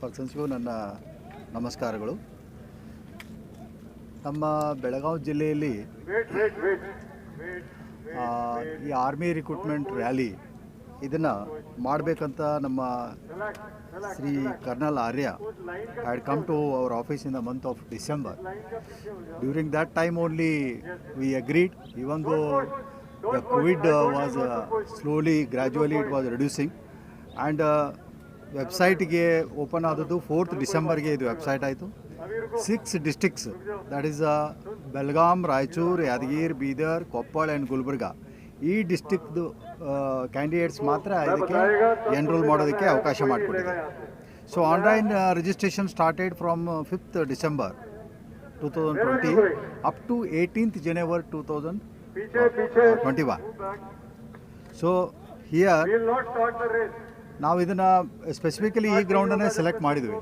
ಪರ್ಸನ್ಸ್ಗೂ ನನ್ನ ನಮಸ್ಕಾರಗಳು. ನಮ್ಮ ಬೆಳಗಾವಿ ಜಿಲ್ಲೆಯಲ್ಲಿ ಈ ಆರ್ಮಿ ರಿಕ್ರೂಟ್ಮೆಂಟ್ ರ್ಯಾಲಿ ಇದನ್ನು ಮಾಡಬೇಕಂತ ನಮ್ಮ Shri colonel Arya had come to our office in the month of December. During that time only we agreed, even though the COVID was slowly, gradually it was reducing, and ವೆಬ್ಸೈಟ್ಗೆ open ಆದದ್ದು 4th ಡಿಸೆಂಬರ್ಗೆ ಇದು website ಆಯಿತು. 6 districts, that is Belgaum, Raichur, Yadgir, Bidar, Koppal and Gulbarga, ಈ ಡಿಸ್ಟಿಕ್ದು candidates ಮಾತ್ರ ಇದಕ್ಕೆ enrol ಮಾಡೋದಕ್ಕೆ ಅವಕಾಶ ಮಾಡಿಕೊಟ್ಟಿದೆ. So online registration started from 5th December 2020 up to 18th January 2021. So here ನಾವು ಇದನ್ನು ಸ್ಪೆಸಿಫಿಕಲಿ ಈ ಗ್ರೌಂಡನ್ನೇ ಸೆಲೆಕ್ಟ್ ಮಾಡಿದ್ವಿ.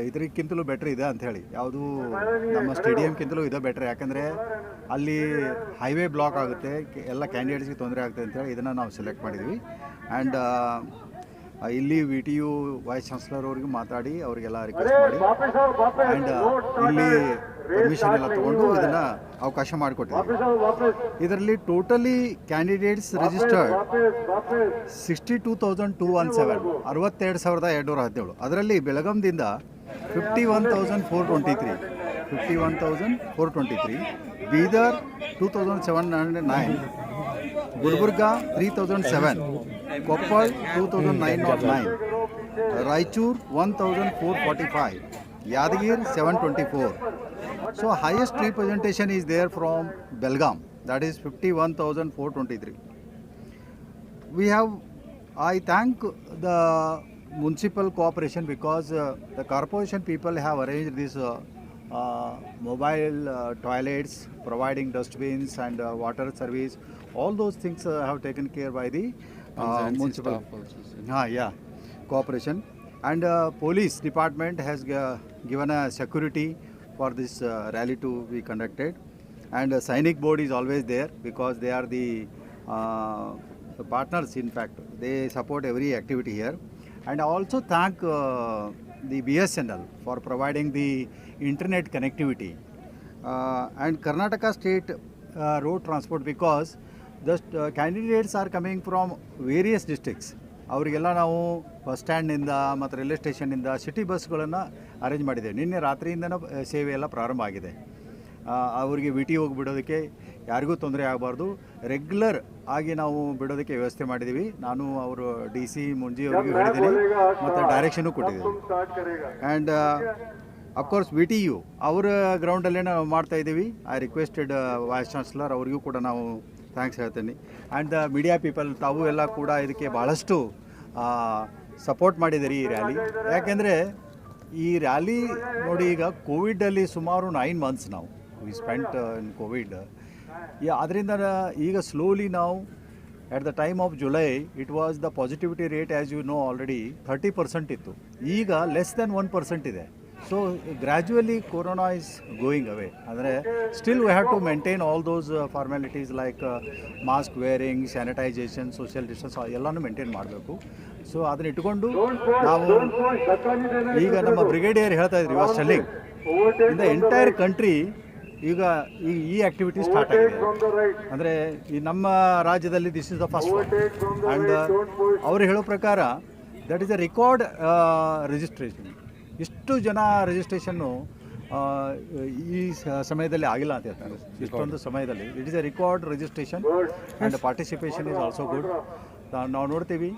ಇದಕ್ಕಿಂತಲೂ ಬೆಟ್ರ್ ಇದೆ ಅಂಥೇಳಿ, ಯಾವುದು ನಮ್ಮ ಸ್ಟೇಡಿಯಮ್ಗಿಂತಲೂ ಇದೆ ಬೆಟ್ರ್, ಯಾಕಂದರೆ ಅಲ್ಲಿ ಹೈವೇ ಬ್ಲಾಕ್ ಆಗುತ್ತೆ, ಎಲ್ಲ ಕ್ಯಾಂಡಿಡೇಟ್ಸ್ಗೆ ತೊಂದರೆ ಆಗುತ್ತೆ ಅಂತೇಳಿ ಇದನ್ನು ನಾವು ಸೆಲೆಕ್ಟ್ ಮಾಡಿದ್ವಿ. ಆ್ಯಂಡ್ ಇಲ್ಲಿ VTU ವೈಸ್ ಚಾನ್ಸಲರ್ ಅವ್ರಿಗೆ ಮಾತಾಡಿ ಅವರಿಗೆಲ್ಲ ರಿಕ್ವೆಸ್ಟ್ ಮಾಡಿ ಆ್ಯಂಡ್ ಇಲ್ಲಿ ಪರ್ಮಿಷನ್ ಎಲ್ಲ ತೊಗೊಂಡು ಇದನ್ನು ಅವಕಾಶ ಮಾಡಿಕೊಟ್ಟಿದ್ವಿ. ಇದರಲ್ಲಿ ಟೋಟಲಿ ಕ್ಯಾಂಡಿಡೇಟ್ಸ್ ರಿಜಿಸ್ಟರ್ಡ್ 62,217, 62,217. ಅದರಲ್ಲಿ ಬೆಳಗಾಂದಿಂದ 51,423, Bidar 2,709, Gulbarga 3,007, Koppal 2,909, Raichur 1,445, Yadgir 724. So highest representation is there from Belgaum, that is 51,423. I thank the municipal cooperation because the corporation people have arranged this mobile toilets, providing dustbins and water service. All those things have taken care by the municipal cooperation. And police department has given a security for this rally to be conducted, and Sainik board is always there because they are the partners. In fact, they support every activity here. And I also thank the BSNL for providing the internet connectivity, and Karnataka State Road Transport, because the candidates are coming from various districts. ಅವರಿಗೆಲ್ಲ ನಾವು bus ಸ್ಟ್ಯಾಂಡ್ನಿಂದ ಮತ್ತು railway ಸ್ಟೇಷನ್ನಿಂದ city ಬಸ್ಗಳನ್ನು arrange ಮಾಡಿದ್ದೇವೆ. ನಿನ್ನೆ ರಾತ್ರಿಯಿಂದನೂ ಸೇವೆ ಎಲ್ಲ ಪ್ರಾರಂಭ ಆಗಿದೆ. ಅವರಿಗೆ VTO ಬಿಡೋದಕ್ಕೆ ಯಾರಿಗೂ ತೊಂದರೆ ಆಗಬಾರ್ದು, ರೆಗ್ಯುಲರ್ ಆಗಿ ನಾವು ಬಿಡೋದಕ್ಕೆ ವ್ಯವಸ್ಥೆ ಮಾಡಿದ್ದೀವಿ. ನಾನು ಅವರು DC ಮುಂಜಿ ಅವರಿಗೂ ಹೇಳಿದ್ದೀನಿ ಮತ್ತು ಡೈರೆಕ್ಷನು ಕೊಟ್ಟಿದ್ದೀನಿ. ಆ್ಯಂಡ್ ಅಫ್ಕೋರ್ಸ್ VTU ಅವರ ಗ್ರೌಂಡಲ್ಲೇ ನಾವು ಮಾಡ್ತಾಯಿದ್ದೀವಿ. ಐ ರಿಕ್ವೆಸ್ಟೆಡ್ ವೈಸ್ ಚಾನ್ಸಲರ್, ಅವರಿಗೂ ಕೂಡ ನಾವು ಥ್ಯಾಂಕ್ಸ್ ಹೇಳ್ತೀನಿ. ಆ್ಯಂಡ್ ಮೀಡಿಯಾ ಪೀಪಲ್ ತಾವು ಎಲ್ಲ ಕೂಡ ಇದಕ್ಕೆ ಭಾಳಷ್ಟು ಸಪೋರ್ಟ್ ಮಾಡಿದ್ದೀರಿ ಈ ರ್ಯಾಲಿ. ಯಾಕೆಂದರೆ ಈ ರ್ಯಾಲಿ ನೋಡಿ, ಈಗ ಕೋವಿಡಲ್ಲಿ ಸುಮಾರು 9 months ನಾವು ವಿ ಸ್ಪೆಂಟ್ ಇನ್ ಕೋವಿಡ್. ಅದರಿಂದ ಈಗ ಸ್ಲೋಲಿ ನಾವು at the time of July it was the positivity rate as you know already 30% ಇತ್ತು, ಈಗ ಲೆಸ್ ದೆನ್ 1% ಇದೆ. So gradually corona is going away. Still we have to maintain all those formalities like mask wearing, sanitization, social distance ಎಲ್ಲನೂ maintain ಮಾಡಬೇಕು. So ಅದನ್ನ ಇಟ್ಕೊಂಡು ನಾವು ಈಗ ನಮ್ಮ ಬ್ರಿಗೇಡಿಯರ್ ಹೇಳ್ತಾ ಇದ್ರಿ, was telling in the entire country ಈಗ ಈ ಆ್ಯಕ್ಟಿವಿಟಿ ಸ್ಟಾರ್ಟ್ ಆಗಿದೆ. ಅಂದರೆ ಈ ನಮ್ಮ ರಾಜ್ಯದಲ್ಲಿ this is the first one. And ಅವರು ಹೇಳೋ ಪ್ರಕಾರ that is a record registration. ಇಷ್ಟು ಜನ ರಿಜಿಸ್ಟ್ರೇಷನ್ನು ಈ ಸಮಯದಲ್ಲಿ ಆಗಿಲ್ಲ ಅಂತ ಹೇಳ್ತಾರೆ. ಇಷ್ಟೊಂದು ಸಮಯದಲ್ಲಿ it is A record registration and participation is also good. ನಾವು ನೋಡ್ತೀವಿ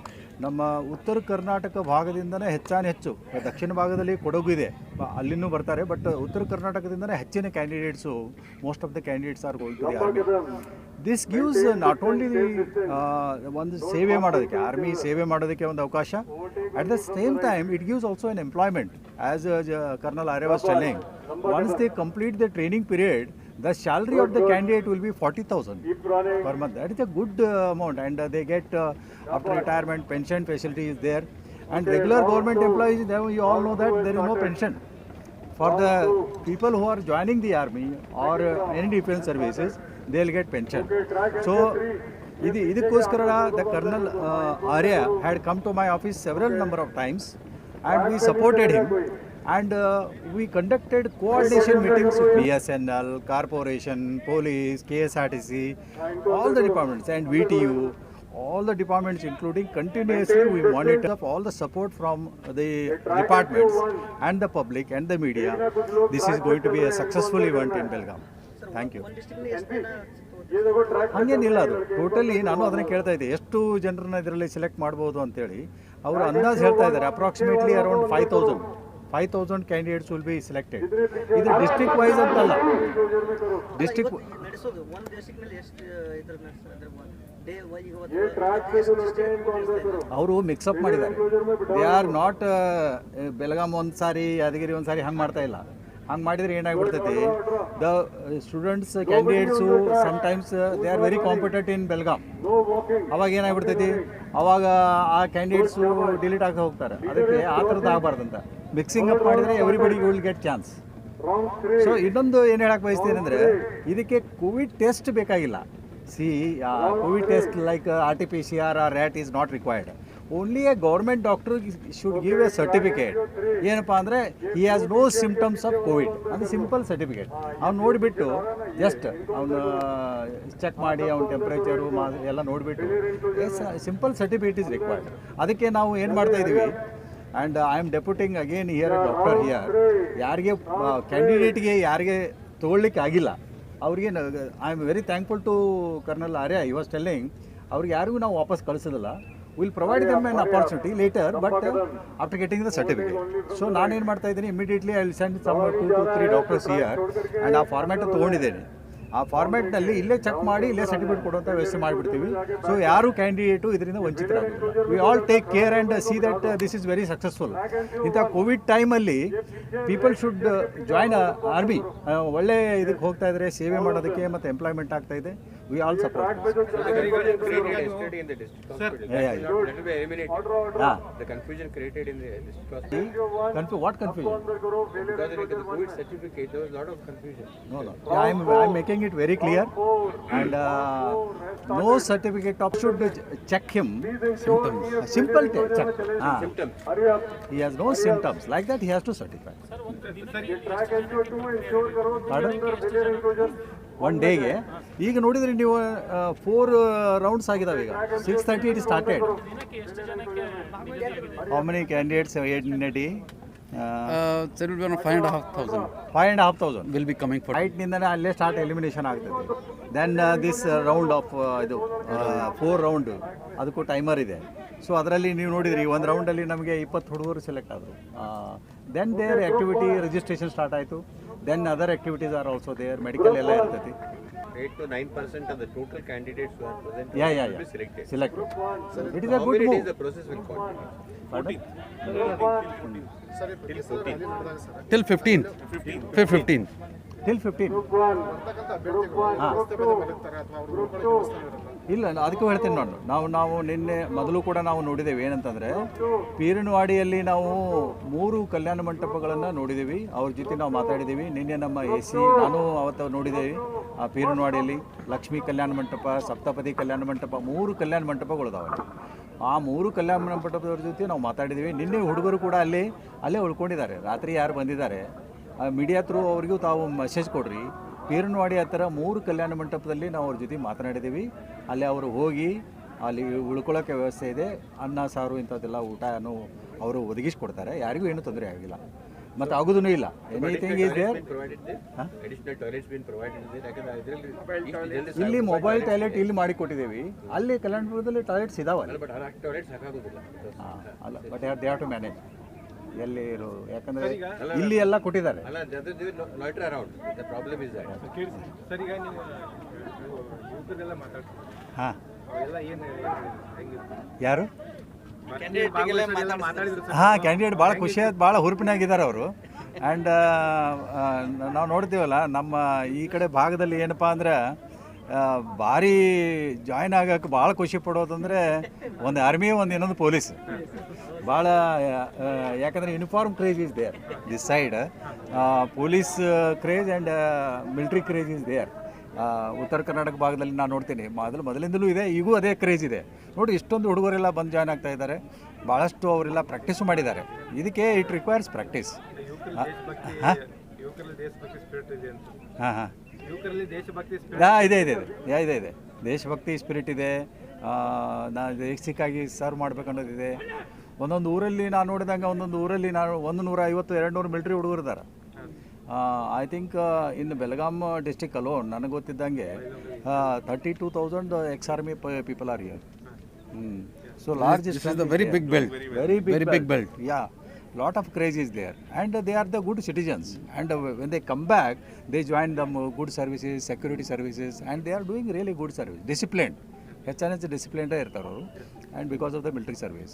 ನಮ್ಮ ಉತ್ತರ ಕರ್ನಾಟಕ ಭಾಗದಿಂದನೇ ಹೆಚ್ಚು, ದಕ್ಷಿಣ ಭಾಗದಲ್ಲಿ ಕೊಡಗು ಇದೆ, ಅಲ್ಲಿನೂ ಬರ್ತಾರೆ, ಬಟ್ ಉತ್ತರ ಕರ್ನಾಟಕದಿಂದನೇ ಹೆಚ್ಚಿನ candidates, most of the candidates are going to the army. This gives not only ಒಂದು ಸೇವೆ ಮಾಡೋದಕ್ಕೆ, ಆರ್ಮಿ ಸೇವೆ ಮಾಡೋದಕ್ಕೆ ಒಂದು ಅವಕಾಶ, at the same time it gives also an employment. As colonel Arya was telling, once they complete the training period, the salary of the candidate will be 40,000 per month. That is a good amount, and they get after retirement pension facility is there. And regular government employees, you all know that there is no pension for the people who are joining the army or any defense services. They will get pension. So ಇದಕ್ಕೋಸ್ಕರ the Colonel Arya had come to my office several number of times and we supported him. And we conducted coordination meetings with BSNL, corporation, police, KSRTC, all the departments, and VTU, all the departments, including continuously we monitor of all the support from the departments and the public and the media. This is going to be a successful event in Belgaum. Thank you. ಹಾಗೇನಿಲ್ಲ, ಅದು totally ನಾನು ಅದನ್ನು ಕೇಳ್ತಾ ಇದ್ದೆ ಎಷ್ಟು ಜನರನ್ನ ಇದರಲ್ಲಿ select ಮಾಡ್ಬೋದು ಅಂತೇಳಿ. ಅವರು ಅಂದಾಜು ಹೇಳ್ತಾ ಇದ್ದಾರೆ approximately around 5,000 candidates will be selected. ಇದು ಡಿಸ್ಟ್ರಿಕ್ಟ್ ವೈಸ್ ಅಂತಲ್ಲ, ಡಿಸ್ಟ್ರಿಕ್ಟ್ ಅವರು ಮಿಕ್ಸಪ್ ಮಾಡಿದ್ದಾರೆ. ದೇ ಆರ್ ನಾಟ್ ಬೆಳಗಾಂ ಒಂದು ಸಾರಿ ಯಾದಗಿರಿ ಒಂದು ಸಾರಿ ಹಂಗೆ ಮಾಡ್ತಾ ಇಲ್ಲ. ಹಂಗೆ ಮಾಡಿದರೆ ಏನಾಗ್ಬಿಡ್ತೈತಿ, the students candidates sometimes they are very competent in Belgaum. ಅವಾಗ ಏನಾಗ್ಬಿಡ್ತೈತಿ, ಅವಾಗ ಆ ಕ್ಯಾಂಡಿಡೇಟ್ಸು ಡಿಲೀಟ್ ಆಗ್ತಾ ಹೋಗ್ತಾರೆ. ಅದಕ್ಕೆ ಆ ಥರದ್ದು ಆಗಬಾರ್ದಂತ ಮಿಕ್ಸಿಂಗ್ ಅಪ್ ಮಾಡಿದರೆ everybody will get chance. So ಇನ್ನೊಂದು ಏನು ಹೇಳಕ್ಕೆ ಬಯಸ್ತೀನಿ ಅಂದರೆ, ಇದಕ್ಕೆ ಕೋವಿಡ್ ಟೆಸ್ಟ್ ಬೇಕಾಗಿಲ್ಲ. C Covid test like RT-PCR or RAT is not required. Only a government doctor should give a certificate. ಏನಪ್ಪ ಅಂದರೆ he has no symptoms of COVID. ಅದು ಸಿಂಪಲ್ ಸರ್ಟಿಫಿಕೇಟ್. ಅವ್ನು ನೋಡಿಬಿಟ್ಟು ಜಸ್ಟ್ ಅವನು ಚೆಕ್ ಮಾಡಿ ಅವ್ನ ಟೆಂಪ್ರೇಚರು ಎಲ್ಲ ನೋಡಿಬಿಟ್ಟು ಸಿಂಪಲ್ ಸರ್ಟಿಫಿಕೇಟ್ ಇಸ್ ರಿಕ್ವೈರ್ಡ್. ಅದಕ್ಕೆ ನಾವು ಏನು ಮಾಡ್ತಾ ಇದ್ದೀವಿ, and I am deputing again here doctor here. ಯಾರಿಗೆ ಕ್ಯಾಂಡಿಡೇಟ್ಗೆ ಯಾರಿಗೆ ತೊಗೊಳ್ಲಿಕ್ಕೆ ಆಗಿಲ್ಲ ಅವ್ರಿಗೆ I am very thankful to colonel Arya. I was telling ಅವ್ರಿಗೆ ಯಾರಿಗೂ ನಾವು ವಾಪಸ್ ಕಳಿಸೋದಿಲ್ಲ. Will provide them an opportunity later, but after getting the certificate. So ನಾನೇನು ಮಾಡ್ತಾ ಇದ್ದೀನಿ, immediately I will send some 2 to 3 doctors here, and ಆ ಫಾರ್ಮ್ಯಾಟ್ ತೊಗೊಂಡಿದ್ದೇನೆ. ಆ ಫಾರ್ಮ್ಯಾಟ್ನಲ್ಲಿ ಇಲ್ಲೇ ಚೆಕ್ ಮಾಡಿ ಇಲ್ಲೇ ಸರ್ಟಿಫಿಕೇಟ್ ಕೊಡುವಂಥ ವ್ಯವಸ್ಥೆ ಮಾಡಿಬಿಡ್ತೀವಿ. ಸೊ ಯಾರು ಕ್ಯಾಂಡಿಡೇಟು ಇದರಿಂದ ವಂಚಿತರಾಗಿಲ್ಲ. We all take care and see that this is very successful. ಇಂಥ ಕೋವಿಡ್ ಟೈಮಲ್ಲಿ ಪೀಪಲ್ ಶುಡ್ ಜಾಯ್ನ್ ಆರ್ಮಿ. ಒಳ್ಳೆ ಇದಕ್ಕೆ ಹೋಗ್ತಾ ಇದ್ದಾರೆ, ಸೇವೆ ಮಾಡೋದಕ್ಕೆ ಮತ್ತು ಎಂಪ್ಲಾಯ್ಮೆಂಟ್ ಆಗ್ತಾ ಇದೆ. We all support. The confusion created in the district hospital. What confusion? Because of the COVID certificate, there was a lot of confusion. No. I am making it very clear, and no certificate of should check him symptoms. Simple check. Symptoms. He has no symptoms. Like that, he has to certify. One ಡೇಗೆ ಈಗ ನೋಡಿದ್ರೆ ನೀವು 4 rounds ಆಗಿದಾವೆ. ಈಗ 6:30 it started. How many candidates in a day? There will be around 5,500. 5,500 Will be coming for. ನೈಟ್ನಿಂದನೇ ಅಲ್ಲೇ start elimination ಆಗ್ತದೆ. Then this round of ಇದು 4 round, ಅದಕ್ಕೂ ಟೈಮರ್ ಇದೆ. ಸೊ ಅದರಲ್ಲಿ ನೀವು ನೋಡಿದ್ರಿ, ಒಂದು ರೌಂಡಲ್ಲಿ ನಮಗೆ 20 ಹುಡುಗರು ಸೆಲೆಕ್ಟ್ ಆದರು. Then there activity registration start ಆಯಿತು. Then other activities are also there. Medical ಎಲ್ಲ ಇರ್ತೈತಿ. 8 to 9% of the total candidates who are present will be selected. Selected. It is How a good many move. days the process will continue? Pardon? Till 15. 15. Till 15. ಇಲ್ಲ, ಅದಕ್ಕೂ ಹೇಳ್ತೀನಿ ನಾನು. ನಾವು ನಿನ್ನೆ ಮೊದಲು ಕೂಡ ನಾವು ನೋಡಿದ್ದೇವೆ. ಏನಂತಂದರೆ, ಪೀರನವಾಡಿಯಲ್ಲಿ ನಾವು 3 ಕಲ್ಯಾಣ ಮಂಟಪಗಳನ್ನು ನೋಡಿದ್ದೀವಿ. ಅವ್ರ ಜೊತೆ ನಾವು ಮಾತಾಡಿದ್ದೀವಿ. ನಿನ್ನೆ ನಮ್ಮ AC ನಾನು ಅವತ್ತು ನೋಡಿದ್ದೇವೆ. ಆ ಪೀರನವಾಡಿಯಲ್ಲಿ ಲಕ್ಷ್ಮೀ ಕಲ್ಯಾಣ ಮಂಟಪ, ಸಪ್ತಪದಿ ಕಲ್ಯಾಣ ಮಂಟಪ, 3 ಕಲ್ಯಾಣ ಮಂಟಪಗಳಿದಾವೆ. ಆ 3 ಕಲ್ಯಾಣ ಮಂಟಪದವ್ರ ಜೊತೆ ನಾವು ಮಾತಾಡಿದ್ದೀವಿ. ನಿನ್ನೆ ಹುಡುಗರು ಕೂಡ ಅಲ್ಲೇ ಉಳ್ಕೊಂಡಿದ್ದಾರೆ. ರಾತ್ರಿ ಯಾರು ಬಂದಿದ್ದಾರೆ, ಮೀಡಿಯಾ ಥ್ರೂ ಅವರಿಗೂ ತಾವು ಮೆಸೇಜ್ ಕೊಡ್ರಿ. ಪೀರನವಾಡಿ ಹತ್ತಿರ 3 ಕಲ್ಯಾಣ ಮಂಟಪದಲ್ಲಿ ನಾವು ಅವ್ರ ಜೊತೆ ಮಾತನಾಡಿದ್ದೀವಿ. ಅಲ್ಲಿ ಅವರು ಹೋಗಿ ಅಲ್ಲಿ ಉಳ್ಕೊಳ್ಳೋಕ್ಕೆ ವ್ಯವಸ್ಥೆ ಇದೆ. ಅನ್ನ ಸಾರು ಇಂಥದ್ದೆಲ್ಲ ಊಟನೂ ಅವರು ಒದಗಿಸ್ಕೊಡ್ತಾರೆ. ಯಾರಿಗೂ ಏನೂ ತೊಂದರೆ ಆಗಿಲ್ಲ ಮತ್ತು ಆಗೋದೂ ಇಲ್ಲ. Anything is there. ಇಲ್ಲಿ ಮೊಬೈಲ್ ಟಾಯ್ಲೆಟ್ ಇಲ್ಲಿ ಮಾಡಿಕೊಟ್ಟಿದ್ದೀವಿ. ಅಲ್ಲಿ ಕಲ್ಯಾಣಪುರದಲ್ಲಿ ಟಾಯ್ಲೆಟ್ಸ್ ಇದಾವೆ. ಅಲ್ಲ, but they have to manage. ಎಲ್ಲಿ ಇರೋದು, ಯಾಕಂದರೆ ಇಲ್ಲಿ ಎಲ್ಲ ಕೊಟ್ಟಿದ್ದಾರೆ. ಹಾಂ, ಯಾರು? ಹಾಂ, ಕ್ಯಾಂಡಿಡೇಟ್ ಭಾಳ ಖುಷಿಯಾದ, ಭಾಳ ಹುರುಪಿನಾಗಿದ್ದಾರೆ ಅವರು. ಆ್ಯಂಡ್ ನಾವು ನೋಡ್ತೀವಲ್ಲ, ನಮ್ಮ ಈ ಕಡೆ ಭಾಗದಲ್ಲಿ ಏನಪ್ಪ ಅಂದ್ರೆ ಭಾರಿ ಜಾಯ್ನ್ ಆಗೋಕ್ಕೆ ಭಾಳ ಖುಷಿ ಪಡೋದಂದರೆ ಒಂದು ಆರ್ಮಿ, ಒಂದು ಇನ್ನೊಂದು ಪೊಲೀಸ್. ಭಾಳ ಯಾಕಂದರೆ uniform craze is there this side. Police craze and military craze is there. ಉತ್ತರ ಕರ್ನಾಟಕ ಭಾಗದಲ್ಲಿ ನಾನು ನೋಡ್ತೀನಿ, ಮೊದಲಿಂದಲೂ ಇದೆ, ಈಗೂ ಅದೇ ಕ್ರೇಜ್ ಇದೆ. ನೋಡಿ, ಇಷ್ಟೊಂದು ಹುಡುಗರೆಲ್ಲ ಬಂದು ಜಾಯ್ನ್ ಆಗ್ತಾ ಇದ್ದಾರೆ. ಭಾಳಷ್ಟು ಅವರೆಲ್ಲ ಪ್ರಾಕ್ಟೀಸು ಮಾಡಿದ್ದಾರೆ. ಇದಕ್ಕೆ ಇಟ್ ರಿಕ್ವೈರ್ಸ್ ಪ್ರಾಕ್ಟೀಸ್. ಹಾಂ ಯುವಕರಲ್ಲಿ ದೇಶಭಕ್ತಿ ಸ್ಪಿರಿಟ್ ಇದೆ ಅಂತ. ಹಾಂ ಹಾಂ ಯುವಕರಲ್ಲಿ ದೇಶಭಕ್ತಿ ಇದೆ ದೇಶಭಕ್ತಿ ಸ್ಪಿರಿಟ್ ಇದೆ. ದೇಶಕ್ಕಾಗಿ ಸರ್ವ್ ಮಾಡ್ಬೇಕನ್ನೋದಿದೆ. ಒಂದೊಂದು ಊರಲ್ಲಿ ನಾನು ನೋಡಿದಂಗೆ ಒಂದೊಂದು ಊರಲ್ಲಿ 150-200 ಮಿಲಿಟ್ರಿ ಹುಡುಗರು ಇದ್ದಾರೆ. I think in Belgaum district alone ನನಗೆ ಗೊತ್ತಿದ್ದಂಗೆ 32,000 ex army people are here. So large This is the very big belt. very big belt. Yeah, lot of craze is there, and they are the good citizens, and when they come back they join them good services, security services, and they are doing really good service, disciplined. ಹೆಚ್ಚಾನೆಚ್ಚು ಡಿಸಿಪ್ಲಿನ್ಡೇ ಇರ್ತಾರೆ ಅವರು, and because of the military service.